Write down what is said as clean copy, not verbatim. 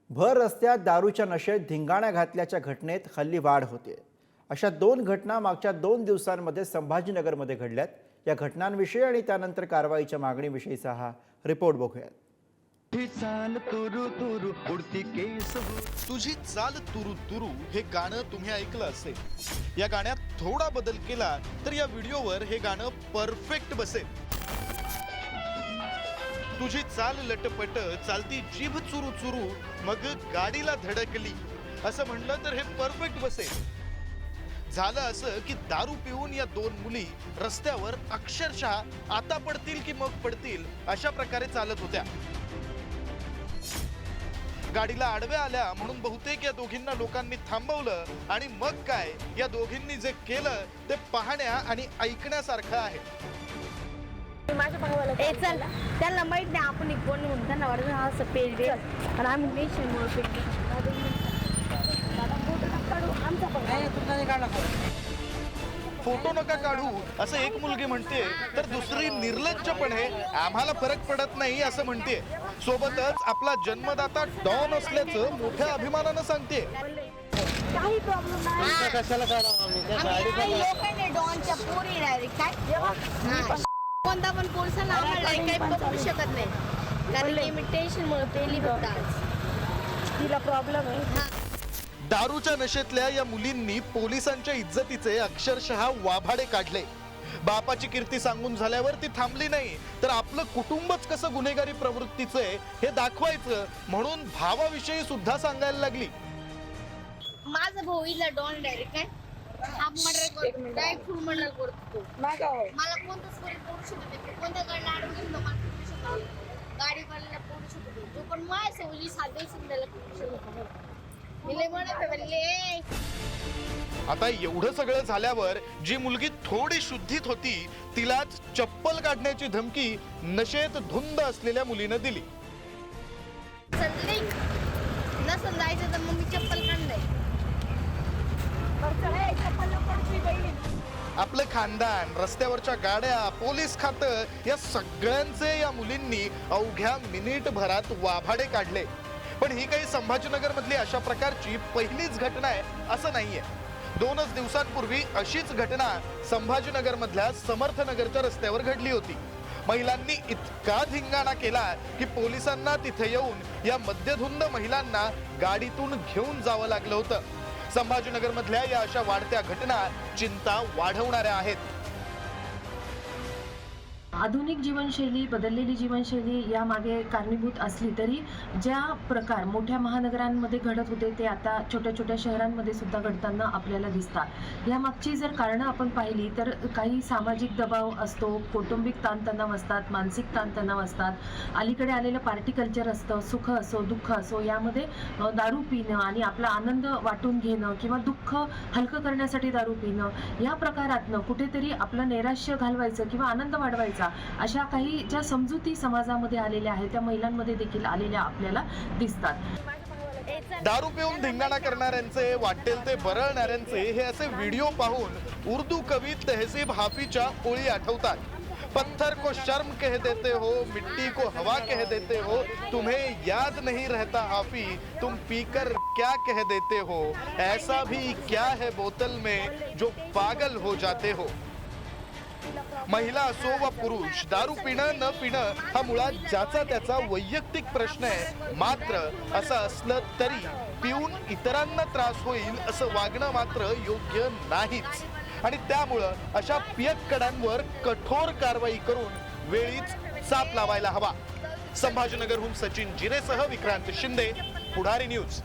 भर रस्त्यात दारूच्या नशेत धिंगाणा घातल्याच्या घटनेत हल्ली वाढ होते। अशा 2 घटना मागच्या 2 दिवसांमध्ये संभाजीनगरमध्ये घडल्यात। या घटनांविषयी आणि त्यानंतर कारवाईच्या मागणीविषयीचा हा रिपोर्ट बघूयात। तुझी चाल तुरु तुरु हे गाणं तुम्ही ऐकलं असेल। या गाण्यात थोडा बदल केला तर या व्हिडिओवर हे गाणं परफेक्ट बसेल। तुझी चाल लटपट चालती जीभ चुरू चुरू मग गाडीला धडकली असं म्हणलं तर हे परफेक्ट बसेल। झालं असं की दारू पिऊन या 2 मुली रस्त्यावर अक्षरशः आता पडतील की मग पडतील अशा प्रकारे चालत होत्या। गाडीला आडव्या आल्या म्हणून बहुतेक या दोघींना लोकांनी थांबवलं आणि मग काय या दोघींनी जे केलं ते पाहण्या आणि ऐकण्यासारखं आहे। माझ्या भावाला चल त्यांना माहित नाही आपण एक कोण म्हणून त्यांना वाटतं हा असं पेल आणि आम्ही पेशंटमुळे फोटो नका काढू असं एक मुलगी म्हणते तर दुसरी निर्लज्जपणे आम्हाला फरक पडत नाही असं म्हणते। सोबतच आपला जन्मदाता डॉन असल्याचं मोठ्या अभिमानानं सांगते। काही प्रॉब्लेम नाही कशाला काढावं लोकांनी डॉनच्या पोरी डायरेक्ट काय कोणता पण पोलिसांना आम्हाला काही पकडू शकत नाही कारण लिमिटेशनमुळे पेली बघतात तिला प्रॉब्लेम आहे। दारूच्या नशेतल्या या मुलींनी पोलिसांच्या इज्जतीचे अक्षरशः वाभाडे काढले। बापाची कीर्ती सांगून झाल्यावर ती थांबली नाही तर आपलं कुटुंबच कसं गुन्हेगारी प्रवृत्तीचे हे दाखवायचं म्हणून भावाविषयी सुद्धा सांगायला लागली। माझा भाऊ इला डॉन डायरेक्ट काय हाफ मर्डर करतो डायरेक्ट फुल मर्डर करतो मला कोणताच कोणी पोरू शकत नाही कोणत्या गाडीला अडवून मला पोरू शकतो गाडी वाल्याला पोरू शकतो जो पण माझ्या सवली साधे समजायला पोरू शकतो मिले म्हणत बोलले। आता एवढं सगळं झाल्यावर जी मुलगी थोडी शुद्धीत होती तिलाच चप्पल काढण्याची धमकी नशेत धुंद असलेल्या मुलीनं दिली। नसन जायचं तर मग मी चप्पल काढलंय आपलं खानदान रस्त्यावरच्या गाड्या पोलीस खातं या सगळ्यांचे या मुलींनी अवघ्या मिनिटभरात वाभाडे काढले। पण ही काही संभाजीनगर मधली अशा प्रकारची पहिलीच घटना आहे असं नाहीये। 2च दिवसांपूर्वी अशीच घटना संभाजीनगर मधल्या समर्थनगरच्या रस्त्यावर घडली होती। महिलांनी इतका धिंगाणा केला की पोलिसांना तिथे येऊन या मद्यधुंद महिलांना गाडीतून घेऊन जावं लागलं होतं। संभाजीनगर मधल्या या अशा वाढत्या घटना चिंता वाढवणाऱ्या आहेत। आधुनिक जीवनशैली बदललेली जीवनशैली यामागे कारणीभूत असली तरी ज्या प्रकार मोठ्या महानगरांमध्ये घडत होते ते आता छोट्या छोट्या शहरांमध्ये सुद्धा घडताना आपल्याला दिसतात। यामागची जर कारणं आपण पाहिली तर काही सामाजिक दबाव असतो, कौटुंबिक ताणतणाव असतात, मानसिक ताणतणाव असतात, अलीकडे आलेलं पार्टी कल्चर असतं, सुख असो दुःख असो यामध्ये दारू पिणं आणि आपला आनंद वाटून घेणं किंवा दुःख हलकं करण्यासाठी दारू पिणं या प्रकारातनं कुठेतरी आपलं नैराश्य घालवायचं किंवा आनंद वाढवायचा अशा काही ज्या समजुती समाजामध्ये आलेल्या आहेत त्या महिलांमध्ये देखील आलेल्या आपल्याला दिसतात। दारू पिऊन धिंगाणा करणाऱ्यांचे वाटेल ते बरळणाऱ्यांचे हे असे व्हिडिओ पाहून उर्दू कवी तहसीब हाफीच्या ओळी आठवतात। पत्थर को शर्म कह देते हो मिट्टी को हवा कह देते हो तुम्हें याद नहीं रहता हाफी तुम पीकर क्या कह देते हो ऐसा भी क्या है बोतल में जो पागल हो जाते हो। महिला असो व पुरुष दारू पिणं न पिणं हा मुळात ज्याचा त्याचा वैयक्तिक प्रश्न आहे। मात्र असं असलं तरी पिऊन इतरांना त्रास होईल असं वागणं मात्र योग्य नाहीच आणि त्यामुळं अशा पियक्कडांवर कठोर कारवाई करून वेळीच चाप लावायला हवा। संभाजीनगरहून सचिन जिरेसह विक्रांत शिंदे, पुढारी न्यूज।